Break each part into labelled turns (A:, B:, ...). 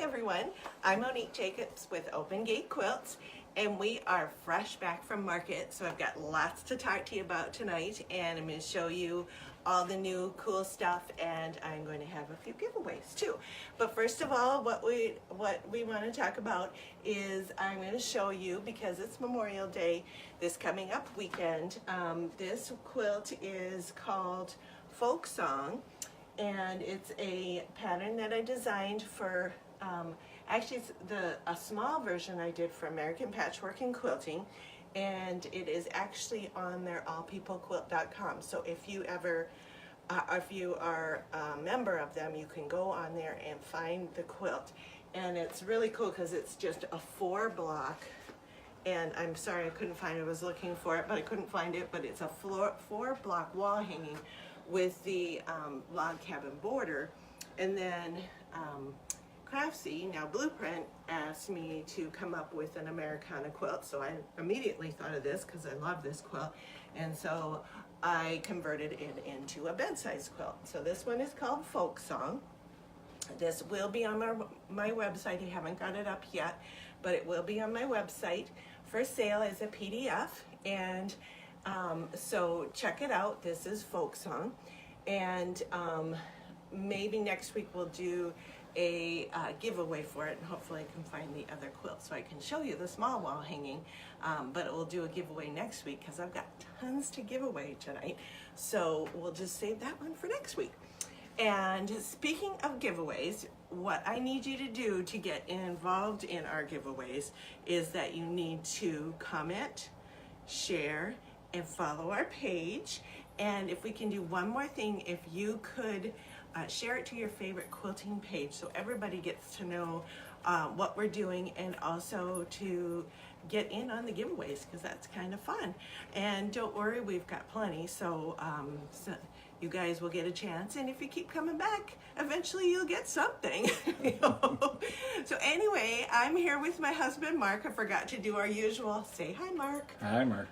A: everyone, I'm Monique Jacobs with Open Gate Quilts, and we are fresh back from market, so I've got lots to talk to you about tonight, and I'm going to show you all the new cool stuff, and I'm going to have a few giveaways too. But first of all, what we want to talk about is I'm going to show you, because it's Memorial Day this coming up weekend, this quilt is called Folk Song. And it's a pattern that I designed for, actually it's a small version I did for American Patchwork and Quilting, and it is actually on their allpeoplequilt.com. So if you are a member of them, you can go on there and find the quilt. And it's really cool because it's just a 4-block, and I'm sorry I couldn't find it, I was looking for it, but I couldn't find it, but it's a 4-block wall hanging with the log cabin border. And then Craftsy, now Blueprint, asked me to come up with an Americana quilt, so I immediately thought of this because I love this quilt, and so I converted it into a bed-size quilt. So this one is called Folk Song. This will be on my website. I haven't got it up yet, but it will be on my website for sale as a PDF, and so check it out. This is Folk Song, and maybe next week we'll do a giveaway for it, and hopefully I can find the other quilt so I can show you the small wall hanging, but we'll do a giveaway next week because I've got tons to give away tonight, so we'll just save that one for next week. And speaking of giveaways, what I need you to do to get involved in our giveaways is that you need to comment, share, and follow our page. And if we can do one more thing, if you could share it to your favorite quilting page so everybody gets to know what we're doing, and also to get in on the giveaways, because that's kind of fun. And don't worry, we've got plenty, so you guys will get a chance, and if you keep coming back, eventually you'll get something. So anyway, I'm here with my husband Mark. I forgot to do our usual say hi, Mark.
B: Hi, Mark.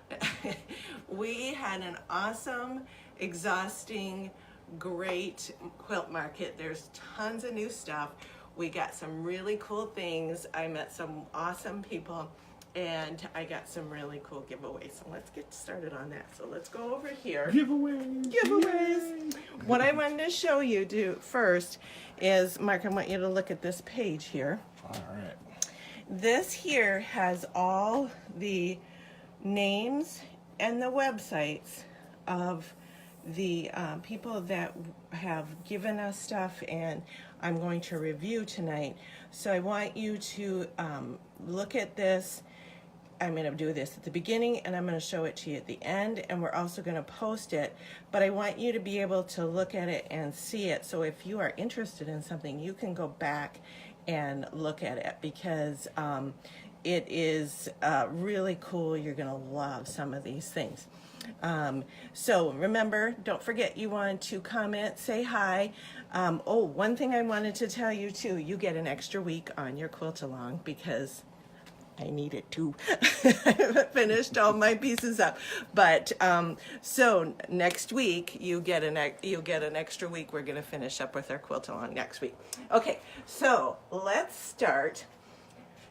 A: We had an awesome, exhausting, great quilt market. There's tons of new stuff. We got some really cool things. I met some awesome people, and I got some really cool giveaways. So let's get started on that. So let's go over here.
B: Giveaways.
A: Giveaways. What I wanted to show you first is, Mark, I want you to look at this page here.
B: All right.
A: This here has all the names and the websites of the people that have given us stuff, and I'm going to review tonight. So I want you to look at this. I'm going to do this at the beginning, and I'm going to show it to you at the end, and we're also going to post it. But I want you to be able to look at it and see it, so if you are interested in something, you can go back and look at it, because it is really cool. You're going to love some of these things. So remember, don't forget, you want to comment, say hi. Oh, one thing I wanted to tell you too, you get an extra week on your quilt along, because I need it too. I haven't finished all my pieces up, but so next week you get an extra week. We're going to finish up with our quilt along next week. Okay, so let's start.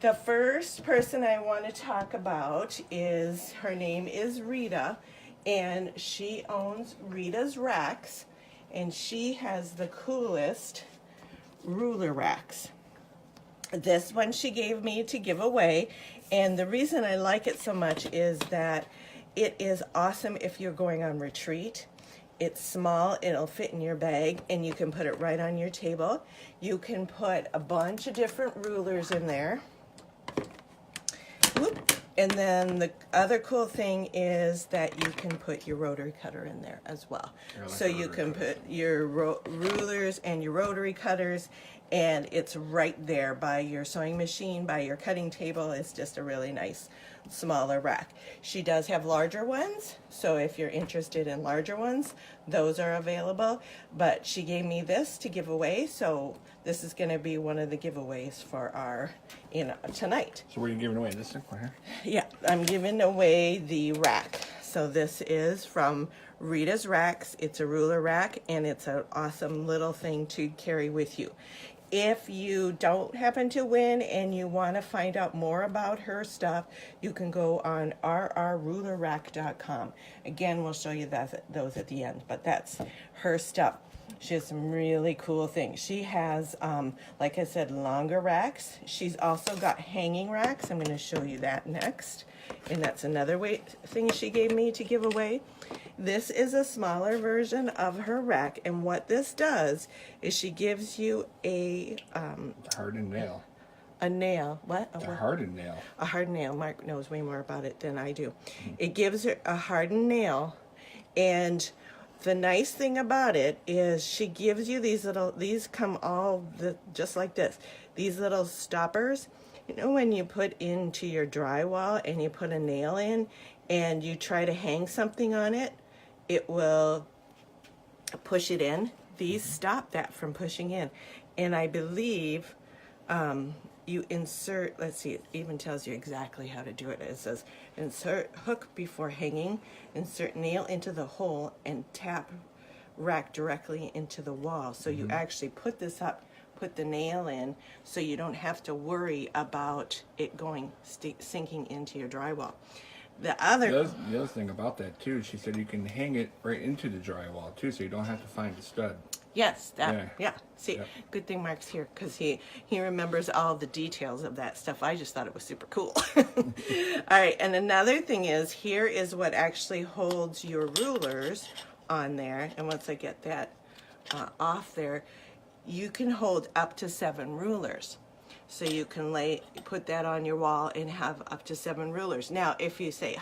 A: The first person I want to talk about is, her name is Rita, and she owns Rita's Racks, and she has the coolest ruler racks. This one she gave me to give away, and the reason I like it so much is that it is awesome if you're going on retreat. It's small, it'll fit in your bag, and you can put it right on your table. You can put a bunch of different rulers in there. Whoop. And then the other cool thing is that you can put your rotary cutter in there as well. So you can put your rulers and your rotary cutters, and it's right there by your sewing machine, by your cutting table. It's just a really nice smaller rack. She does have larger ones, so if you're interested in larger ones, those are available. But she gave me this to give away, so this is going to be one of the giveaways for our tonight.
B: So what are you giving away? This thing right here?
A: Yeah, I'm giving away the rack So this is from Rita's Racks. It's a ruler rack, and it's an awesome little thing to carry with you. If you don't happen to win and you want to find out more about her stuff, you can go on rrrulerrack.com. Again, we'll show you those at the end, but that's her stuff. She has some really cool things. She has, like I said, longer racks. She's also got hanging racks. I'm going to show you that next. And that's another thing she gave me to give away. This is a smaller version of her rack. And what this does is she gives you a...
B: hardened nail.
A: A nail. What?
B: A hardened nail.
A: A hardened nail. Mark knows way more about it than I do. It gives her a hardened nail, and the nice thing about it is she gives you these come all just like this. These little stoppers. You know when you put into your drywall and you put a nail in and you try to hang something on it, it will push it in. These stop that from pushing in. And I believe you insert, let's see, it even tells you exactly how to do it. It says insert hook before hanging, insert nail into the hole, and tap rack directly into the wall. So you actually put this up, put the nail in, so you don't have to worry about it going sinking into your drywall. The other
B: thing about that too, she said you can hang it right into the drywall too, so you don't have to find a stud.
A: Yes, yeah. See, good thing Mark's here because he remembers all the details of that stuff. I just thought it was super cool. All right, and another thing is, here is what actually holds your rulers on there. And once I get that off there, you can hold up to 7 rulers. So you can put that on your wall and have up to 7 rulers. Now, if you say,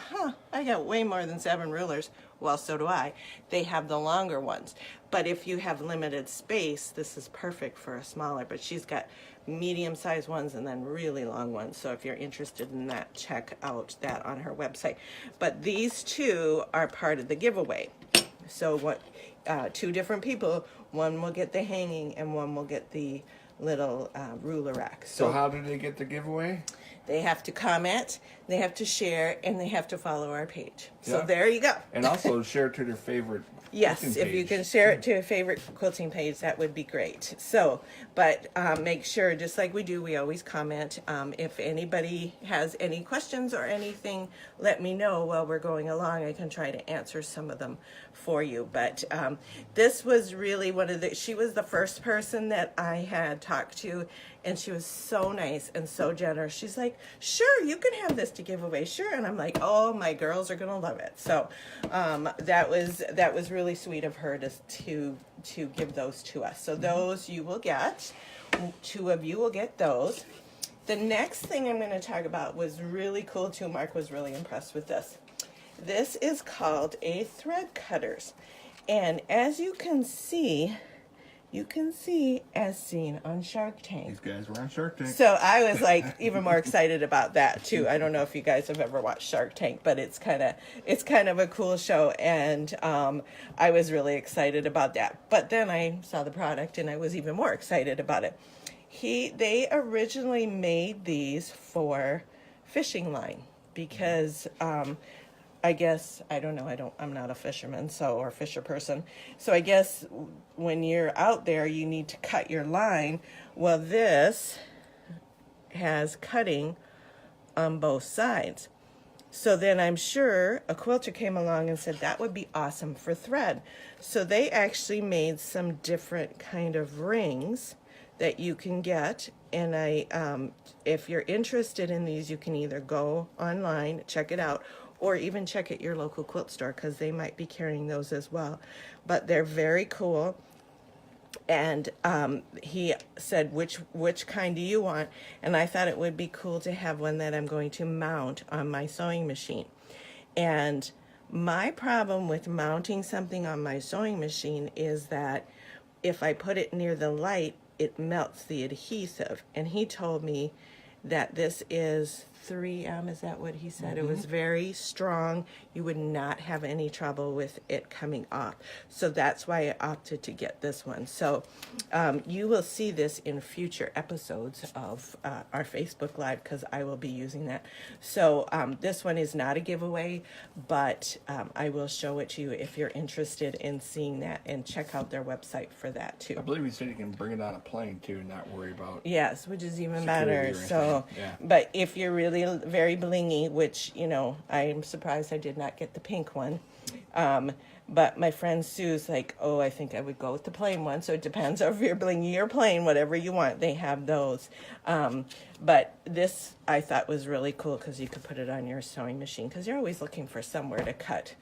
A: I got way more than 7 rulers, well, so do I. They have the longer ones. But if you have limited space, this is perfect for a smaller. But she's got medium-sized ones and then really long ones. So if you're interested in that, check out that on her website. But these two are part of the giveaway. So what? 2 different people. One will get the hanging and one will get the little ruler rack.
B: So how do they get the giveaway?
A: They have to comment, they have to share, and they have to follow our page. So there you go.
B: And also share to their favorite
A: Yes, if you can share it to a favorite quilting page, that would be great. So, but make sure, just like we do, we always comment. If anybody has any questions or anything, let me know while we're going along. I can try to answer some of them for you. But this was really she was the first person that I had talked to, and she was so nice and so generous. She's like, sure, you can have this to give away, sure. And I'm like, oh, my girls are gonna love it. So that was really sweet of her to give those to us. So those you will get. 2 of you will get those. The next thing I'm going to talk about was really cool too. Mark was really impressed with this. This is called a thread cutters, and as you can see as seen on Shark Tank.
B: These guys were on Shark Tank.
A: So I was like even more excited about that too. I don't know if you guys have ever watched Shark Tank, but it's kind of a cool show, and I was really excited about that. But then I saw the product and I was even more excited about it. They originally made these for fishing line because I guess, I don't know, I'm not a fisherman, or fisher person. So I guess when you're out there, you need to cut your line. Well, this has cutting on both sides. So then I'm sure a quilter came along and said that would be awesome for thread. So they actually made some different kind of rings that you can get. And if you're interested in these, you can either go online, check it out, or even check at your local quilt store because they might be carrying those as well. But they're very cool. And he said, which kind do you want? And I thought it would be cool to have one that I'm going to mount on my sewing machine. And my problem with mounting something on my sewing machine is that if I put it near the light, it melts the adhesive. And he told me that this is 3M, is that what he said? It was very strong. You would not have any trouble with it coming off. So that's why I opted to get this one. So you will see this in future episodes of our Facebook Live, because I will be using that. So this one is not a giveaway, but I will show it to you if you're interested in seeing that, and check out their website for that too.
B: I believe he said you can bring it on a plane too and not worry about.
A: Yes, which is even
B: security
A: better.
B: or anything.
A: So,
B: Yeah.
A: but if you're really very blingy, which, I'm surprised I did not get the pink one. But my friend Sue's like, oh, I think I would go with the plain one. So it depends if you're blingy or plain, whatever you want. They have those. But this I thought was really cool because you could put it on your sewing machine, because you're always looking for somewhere to cut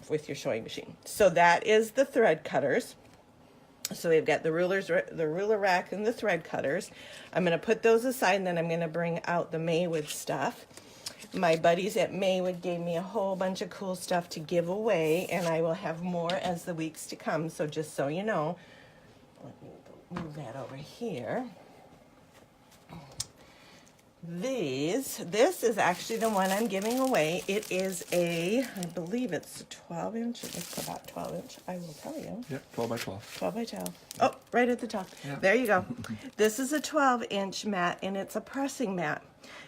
A: with your sewing machine. So that is the thread cutters. So we've got the ruler rack and the thread cutters. I'm going to put those aside, and then I'm going to bring out the Maywood stuff. My buddies at Maywood gave me a whole bunch of cool stuff to give away, and I will have more as the weeks to come. So just so you know, let me move that over here. This is actually the one I'm giving away. It is I believe it's a 12 inch. It's about 12 inch. I will tell you.
B: Yep, 12 by 12.
A: 12 by 12. Oh, right at the top.
B: Yeah.
A: There you go. This is a 12-inch mat, and it's a pressing mat.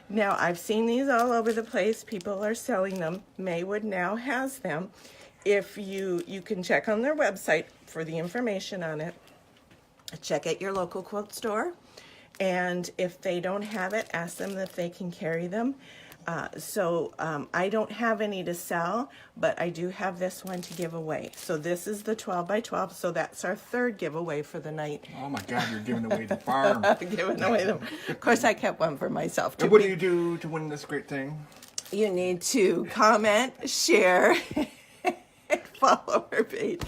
A: Now, I've seen these all over the place. People are selling them. Maywood now has them. If you can check on their website for the information on it. Check at your local quilt store. And if they don't have it, ask them if they can carry them. I don't have any to sell, but I do have this one to give away. So this is the 12 by 12. So that's our third giveaway for the night.
B: Oh my God, you're giving away the farm.
A: Giving away them. Of course, I kept one for myself too.
B: And what do you do to win this great thing?
A: You need to comment, share, and follow our page.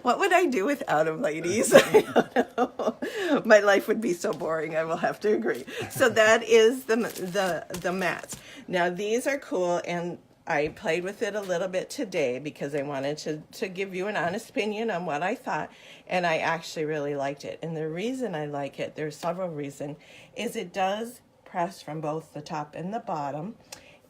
A: What would I do without them, ladies? I don't know. My life would be so boring, I will have to agree. So that is the mats. Now these are cool, and I played with it a little bit today because I wanted to give you an honest opinion on what I thought, and I actually really liked it. And the reason I like it, there's several reasons, is it does press from both the top and the bottom,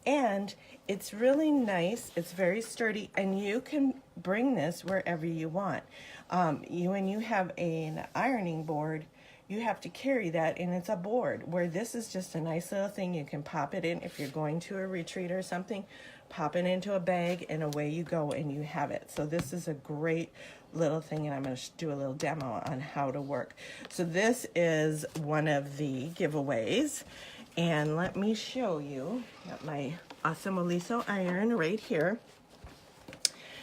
A: and it's really nice. It's very sturdy, and you can bring this wherever you want. When you have an ironing board, you have to carry that, and it's a board, where this is just a nice little thing. You can pop it in if you're going to a retreat or something, pop it into a bag, and away you go, and you have it. So this is a great little thing, and I'm going to do a little demo on how to work. So this is one of the giveaways, and let me show you. Got my awesome Aliso Iron right here.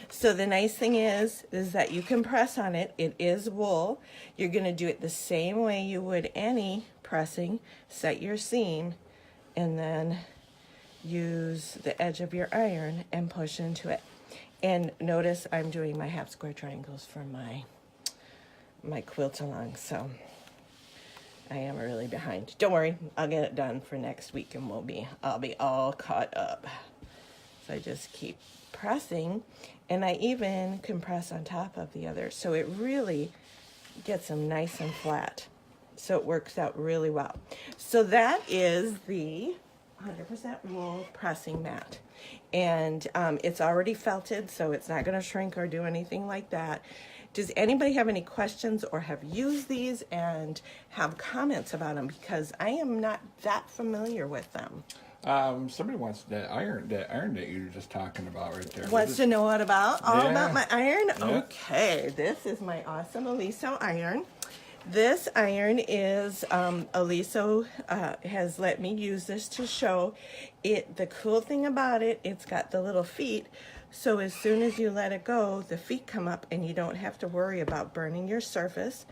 A: So the nice thing is that you can press on it. It is wool. You're going to do it the same way you would any pressing. Set your seam, and then use the edge of your iron and push into it. And notice I'm doing my half square triangles for my quilt along, so I am really behind. Don't worry, I'll get it done for next week, and I'll be all caught up. So I just keep pressing, and I even can press on top of the other, so it really gets them nice and flat. So it works out really well. So that is the 100% wool pressing mat, and it's already felted, so it's not going to shrink or do anything like that. Does anybody have any questions or have used these and have comments about them? Because I am not that familiar with them.
B: Somebody wants that iron that you were just talking about right there.
A: Wants to know what about? All
B: Yeah.
A: about my iron?
B: Yeah.
A: Okay, this is my awesome Aliso Iron. This iron is, Aliso has let me use this to show it. The cool thing about it, it's got the little feet, so as soon as you let it go, the feet come up and you don't have to worry about burning your surface.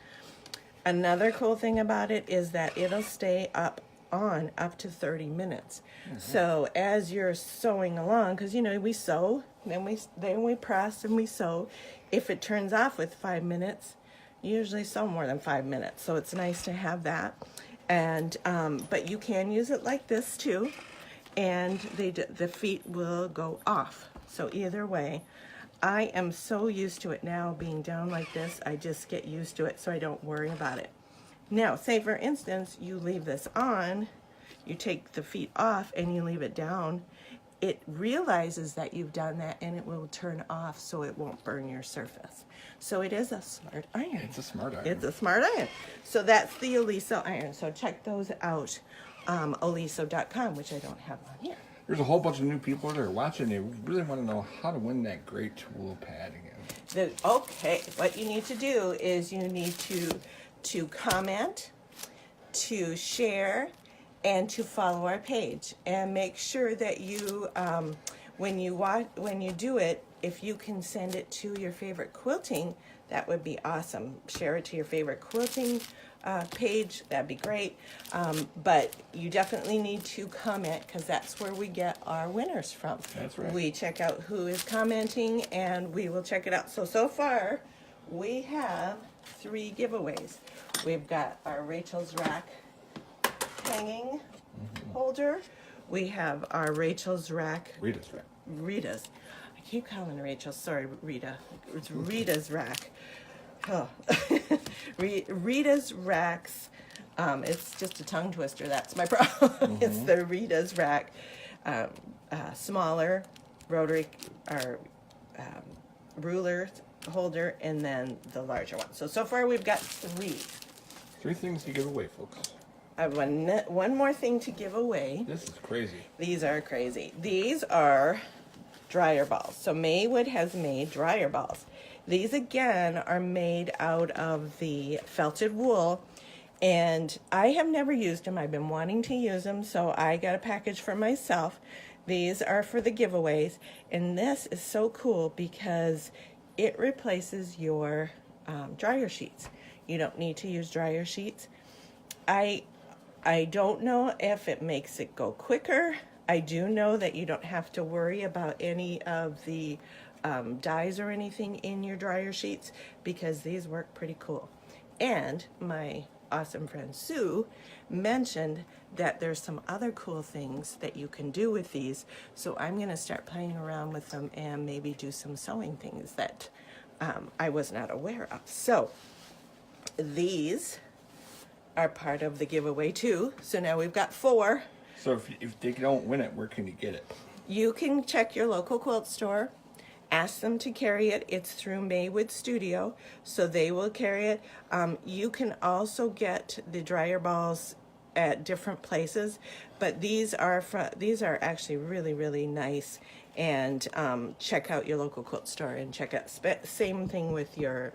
A: Another cool thing about it is that it'll stay up to 30 minutes. Mm-hmm. So as you're sewing along, because we sew, then we press and we sew. If it turns off with 5 minutes, you usually sew more than 5 minutes, so it's nice to have that. And but you can use it like this too, and the feet will go off. So either way, I am so used to it now being down like this. I just get used to it, so I don't worry about it. Now, say for instance, you leave this on you take the feet off and you leave it down, it realizes that you've done that and it will turn off so it won't burn your surface. So it is a smart iron.
B: It's a smart iron.
A: It's a smart iron. So that's the Aliso iron. So check those out, aliso.com, which I don't have on here.
B: There's a whole bunch of new people that are watching. They really want to know how to win that great tool pad again.
A: Okay, what you need to do is you need to comment, to share, and to follow our page, and make sure that you when you do it, if you can send it to your favorite quilting, that would be awesome. Share it to your favorite quilting page, that'd be great. But you definitely need to comment, because that's where we get our winners from.
B: That's right.
A: We check out who is commenting and we will check it out. So far we have 3 giveaways. We've got our Rachel's Rack hanging holder. We have our Rachel's Rack. Rita's. I keep calling her Rachel. Sorry, Rita. It's Rita's Rack. Oh. Rita's Racks. It's just a tongue twister. That's my problem. It's the Rita's Rack. Smaller rotary or ruler holder, and then the larger one. So far we've got 3.
B: 3 things to give away, folks.
A: I have one more thing to give away.
B: This is crazy.
A: These are crazy. These are dryer balls. So Maywood has made dryer balls. These again are made out of the felted wool, and I have never used them. I've been wanting to use them, so I got a package for myself. These are for the giveaways, and this is so cool because it replaces your dryer sheets. You don't need to use dryer sheets. I don't know if it makes it go quicker. I do know that you don't have to worry about any of the dyes or anything in your dryer sheets, because these work pretty cool. And my awesome friend Sue mentioned that there's some other cool things that you can do with these, so I'm going to start playing around with them and maybe do some sewing things that I was not aware of. So these are part of the giveaway too. So now we've got 4.
B: So if they don't win it, where can you get it?
A: You can check your local quilt store, ask them to carry it. It's through Maywood Studio, so they will carry it. You can also get the dryer balls at different places, but these are actually really nice. And check out your local quilt store and check out same thing with your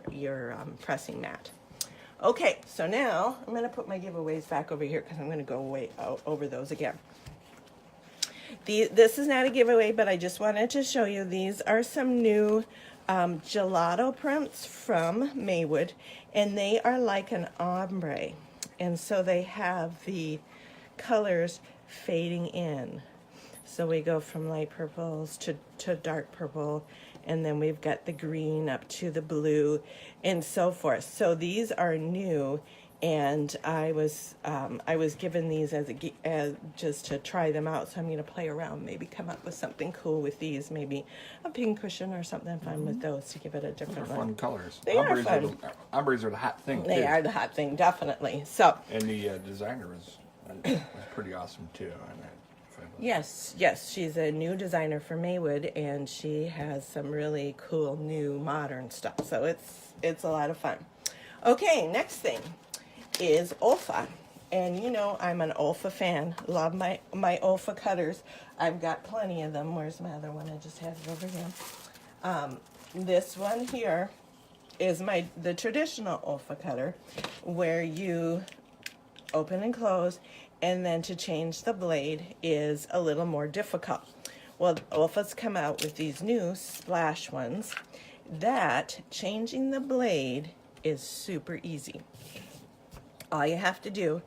A: pressing mat. Okay, so now I'm going to put my giveaways back over here because I'm going to go over those again. This is not a giveaway, but I just wanted to show you. These are some new gelato prints from Maywood, and they are like an ombre. And so they have the colors fading in. So we go from light purples to dark purple, and then we've got the green up to the blue and so forth. So these are new, and I was given these as just to try them out. So I'm going to play around, maybe come up with something cool with these, maybe a pink cushion or something fun with those to give it a different
B: They're
A: look.
B: fun colors.
A: They are fun.
B: Ombres are the hot thing.
A: They are the hot thing, definitely. So.
B: And the designer was pretty awesome too.
A: Yes, she's a new designer for Maywood, and she has some really cool new modern stuff. So it's a lot of fun. Okay, next thing is Olfa. And you know I'm an Olfa fan. Love my Olfa cutters. I've got plenty of them. Where's my other one? I just have it over here. This one here is the traditional Olfa cutter, where you open and close, and then to change the blade is a little more difficult. Well, Olfa's come out with these new splash ones that changing the blade is super easy. All you have to do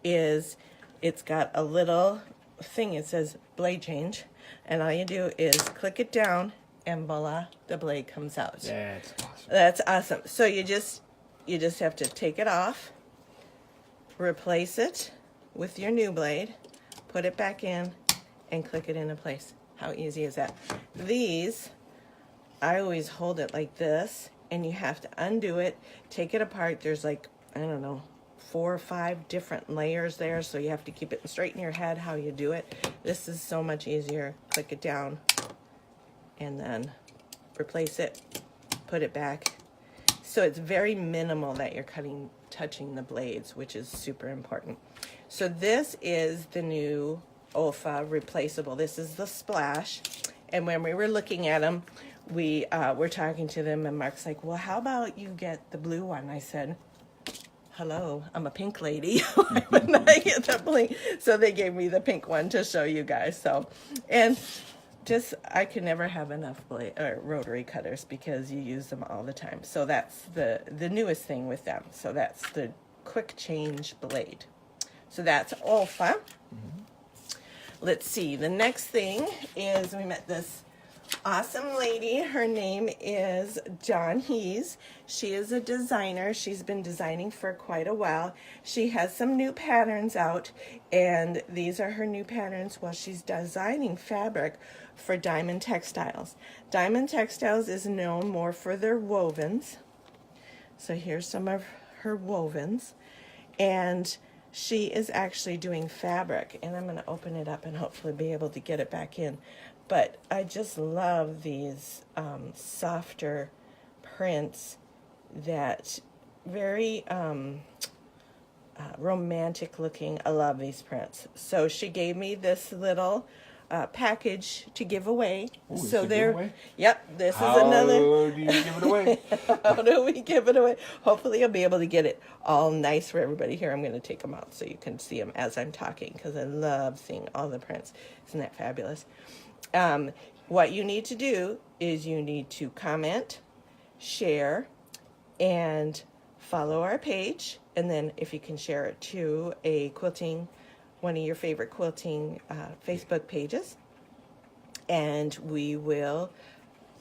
A: is, it's got a little thing, it says blade change, and all you do is click it down and voila, the blade comes out.
B: That's awesome.
A: That's awesome. So you just have to take it off, replace it with your new blade, put it back in, and click it into place. How easy is that? These, I always hold it like this, and you have to undo it, take it apart. There's like, I don't know, 4 or 5 different layers there, so you have to keep it straight in your head how you do it. This is so much easier. Click it down and then replace it, put it back. So it's very minimal that you're touching the blades, which is super important. So this is the new Olfa replaceable. This is the Splash. And when we were looking at them, we were talking to them, and Mark's like, well, how about you get the blue one? I said, hello, I'm a pink lady. Why wouldn't I get the blue? So they gave me the pink one to show you guys. So, and just, I can never have enough rotary cutters because you use them all the time. So that's the newest thing with them. So that's the quick change blade. So that's Olfa. Let's see, the next thing is we met this awesome lady. Her name is Dawn Hees. She is a designer. She's been designing for quite a while. She has some new patterns out, and these are her new patterns while she's designing fabric for Diamond Textiles. Diamond Textiles is known more for their wovens. So here's some of her wovens, and she is actually doing fabric, and I'm going to open it up and hopefully be able to get it back in. But I just love these softer prints that very romantic looking. I love these prints. So she gave me this little package to give away.
B: Ooh,
A: so there,
B: giveaway?
A: Yep, this
B: How
A: is another.
B: do you give it away?
A: How do we give it away? Hopefully I'll be able to get it all nice for everybody here. I'm going to take them out so you can see them as I'm talking, because I love seeing all the prints. Isn't that fabulous? What you need to do is you need to comment, share, and follow our page. And then if you can share it to a quilting, one of your favorite quilting Facebook pages, and we will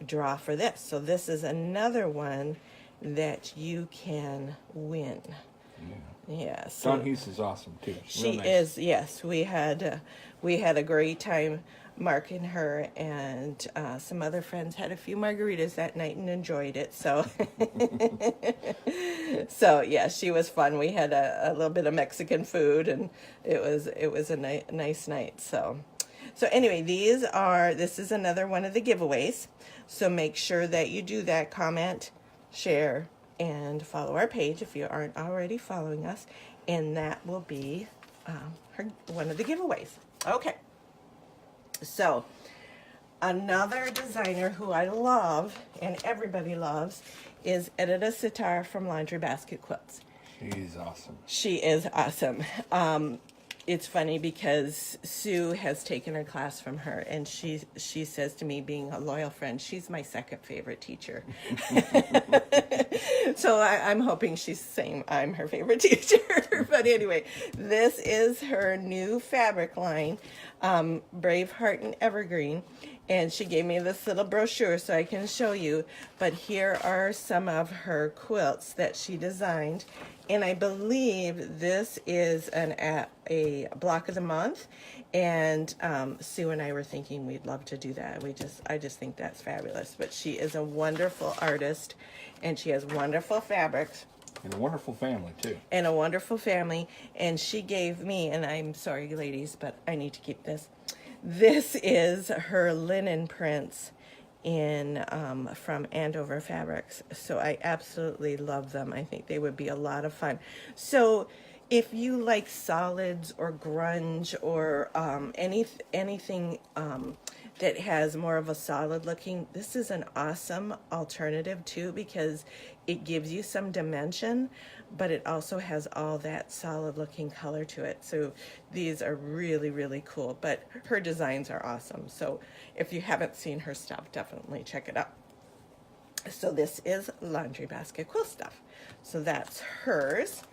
A: draw for this. So this is another one that you can win. Yeah. So
B: Dawn Hees is awesome too.
A: she
B: Real nice.
A: is. Yes, we had a great time. Mark and her and some other friends had a few margaritas that night and enjoyed it. So, so yeah, she was fun. We had a little bit of Mexican food, and it was a nice night. So anyway, this is another one of the giveaways. So make sure that you do that. Comment, share, and follow our page if you aren't already following us, and that will be one of the giveaways. Okay. So, another designer who I love, and everybody loves, is Edita Sitar from Laundry Basket Quilts.
B: She's awesome.
A: She is awesome. It's funny because Sue has taken her class from her, and she says to me, being a loyal friend, she's my second favorite teacher. So I'm hoping she's saying I'm her favorite teacher. But anyway, this is her new fabric line, Braveheart and Evergreen. And she gave me this little brochure so I can show you. But here are some of her quilts that she designed. And I believe this is a block of the month. And Sue and I were thinking we'd love to do that. I just think that's fabulous. But she is a wonderful artist, and she has wonderful fabrics.
B: And a wonderful family too.
A: And a wonderful family. And she gave me, and I'm sorry, ladies, but I need to keep this. This is her linen prints from Andover Fabrics. So I absolutely love them. I think they would be a lot of fun. So if you like solids or grunge or anything that has more of a solid looking, this is an awesome alternative too, because it gives you some dimension, but it also has all that solid looking color to it. So these are really, really cool, but her designs are awesome. So if you haven't seen her stuff, definitely check it out. So this is Laundry Basket Quilt Stuff. So that's hers.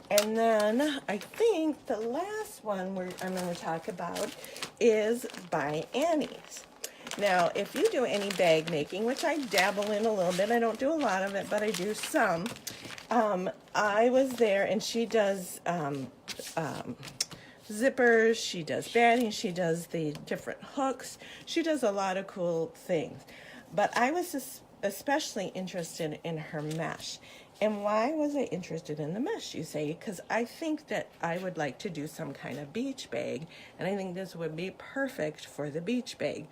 A: And then I think the last one I'm going to talk about is by Annie's. Now, if you do any bag making, which I dabble in a little bit, I don't do a lot of it, but I do some. I was there, and she does zippers, she does batting, she does the different hooks. She does a lot of cool things. But I was especially interested in her mesh. And why was I interested in the mesh, you say? Because I think that I would like to do some kind of beach bag, and I think this would be perfect for the beach bag.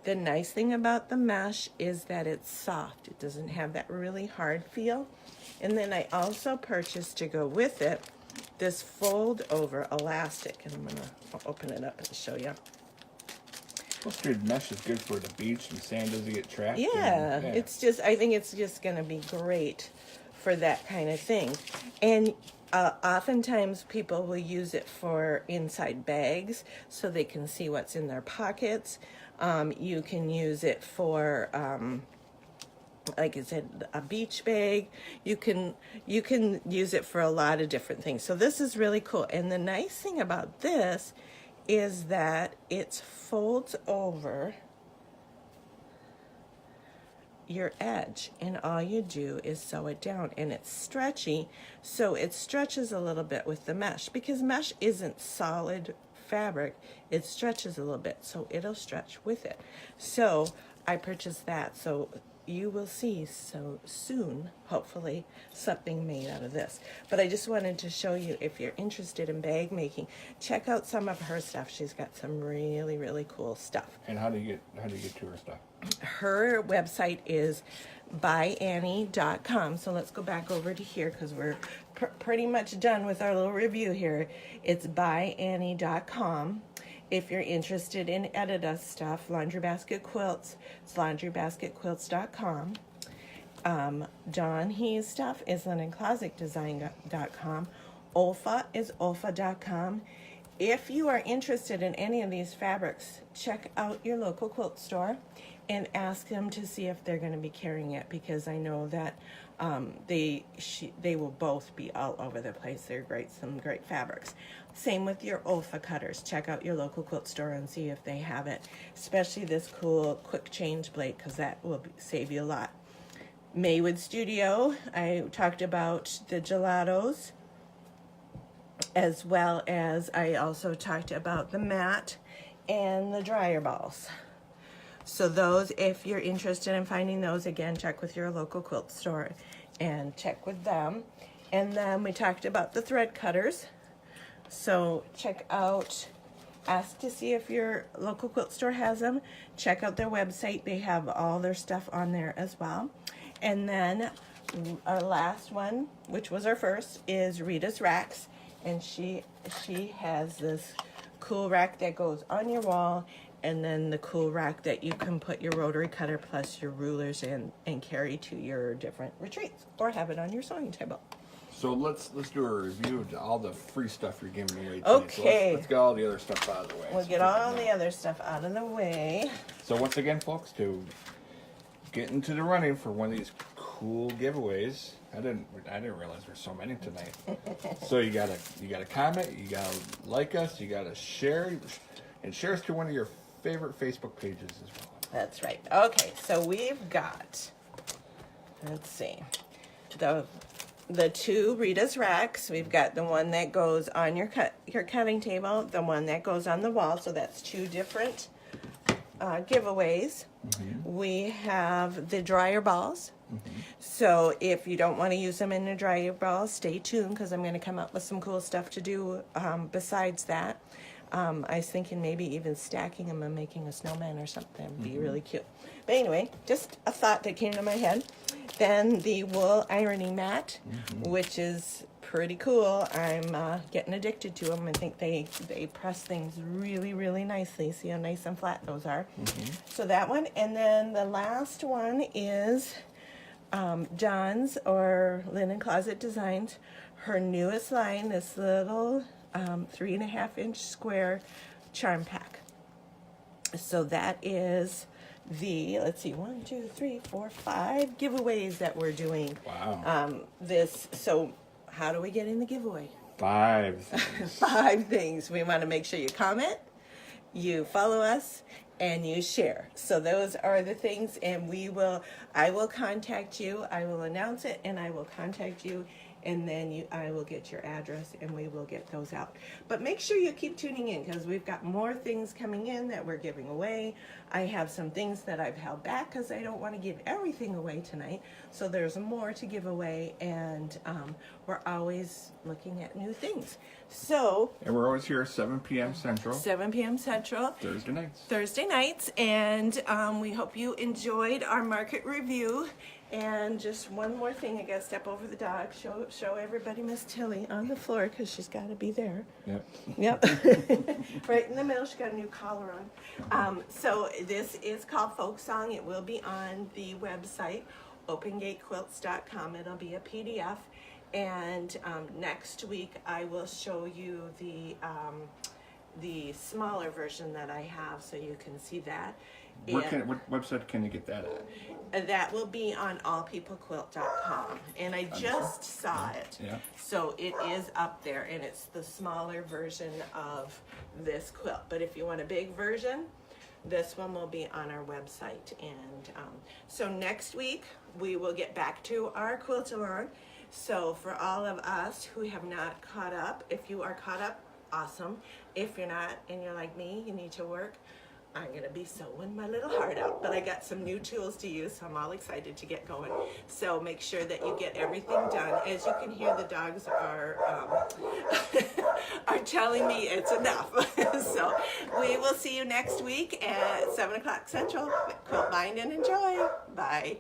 A: The nice thing about the mesh is that it's soft. It doesn't have that really hard feel. And then I also purchased, to go with it, this fold over elastic, and I'm gonna open it up and show you.
B: Upholstered mesh is good for the beach and sand doesn't get trapped.
A: Yeah, it's just, I think it's just gonna be great for that kind of thing. And oftentimes people will use it for inside bags so they can see what's in their pockets. You can use it for like I said, a beach bag. You can use it for a lot of different things. So this is really cool. And the nice thing about this is that it folds over your edge, and all you do is sew it down, and it's stretchy, so it stretches a little bit with the mesh, because mesh isn't solid fabric. It stretches a little bit, so it'll stretch with it. So I purchased that, so you will see so soon, hopefully, something made out of this. But I just wanted to show you, if you're interested in bag making, check out some of her stuff. She's got some really, really cool stuff.
B: And how do you get to her stuff?
A: Her website is byannie.com. So let's go back over to here, because we're pretty much done with our little review here. It's byannie.com. If you're interested in Editas stuff, Laundry Basket Quilts, it's laundrybasketquilts.com. Dawn He's stuff is linnenclosetdesign.com. Olfa is olfa.com. If you are interested in any of these fabrics, check out your local quilt store and ask them to see if they're going to be carrying it, because I know that they will both be all over the place. They're great, some great fabrics. Same with your Olfa cutters. Check out your local quilt store and see if they have it, especially this cool quick change blade, because that will save you a lot. Maywood Studio, I talked about the gelatos, as well as I also talked about the mat and the dryer balls. So those, if you're interested in finding those, again, check with your local quilt store and check with them. And then we talked about the thread cutters. So check out, ask to see if your local quilt store has them. Check out their website. They have all their stuff on there as well. And then our last one, which was our first, is Rita's Racks. And she has this cool rack that goes on your wall, and then the cool rack that you can put your rotary cutter plus your rulers in and carry to your different retreats, or have it on your sewing table.
B: So let's do a review of all the free stuff you're giving me right
A: Okay.
B: So let's get all the other stuff out of the way.
A: We'll get all the other stuff out of the way.
B: So once again, folks, to get into the running for one of these cool giveaways, I didn't realize there's so many tonight. So you gotta comment, you gotta like us, you gotta share, and share us to one of your favorite Facebook pages as well.
A: That's right. Okay, so we've got, let's see, the two Rita's Racks. We've got the one that goes on your cutting table, the one that goes on the wall. So that's two different giveaways. Mm-hmm. We have the dryer balls. Mm-hmm. So if you don't want to use them in the dryer balls, stay tuned, because I'm going to come up with some cool stuff to do besides that. I was thinking maybe even stacking them and making a snowman or something would be really cute. But anyway, just a thought that came to my head. Then the wool ironing mat, which is pretty cool. I'm getting addicted to them. I think they press things really, really nicely. See how nice and flat those are. Mm-hmm. So that one. And then the last one is Dawn's, or Linen Closet Designs, her newest line, this little 3.5-inch square charm pack. So that is the, let's see, 1, 2, 3, 4, 5 giveaways that we're doing.
B: Wow.
A: So how do we get in the giveaway?
B: 5 things.
A: 5 things. We want to make sure you comment, you follow us, and you share. So those are the things, and I will contact you. I will announce it, and I will contact you and then I will get your address and we will get those out. But make sure you keep tuning in because we've got more things coming in that we're giving away. I have some things that I've held back because I don't want to give everything away tonight. So there's more to give away, and we're always looking at new things. So,
B: And we're always here 7 p.m. Central.
A: 7 p.m. Central.
B: Thursday nights.
A: And we hope you enjoyed our market review. And just one more thing, I gotta step over the dog, show everybody Miss Tilly on the floor because she's got to be there.
B: Yep.
A: Right in the middle, she got a new collar on. So this is called Folk Song. It will be on the website, opengatequilts.com. It'll be a PDF. And next week I will show you the smaller version that I have, so you can see that.
B: What website can you get that at?
A: That will be on allpeoplequilt.com, and I just saw it.
B: Yeah.
A: So it is up there, and it's the smaller version of this quilt. But if you want a big version, this one will be on our website. And so next week we will get back to our quilt-along. So for all of us who have not caught up, if you are caught up, awesome. If you're not and you're like me, you need to work, I'm gonna be sewing my little heart out, but I got some new tools to use, so I'm all excited to get going. So make sure that you get everything done. As you can hear, the dogs are are telling me it's enough. So we will see you next week at 7 o'clock Central. Quilt, bind, and enjoy. Bye.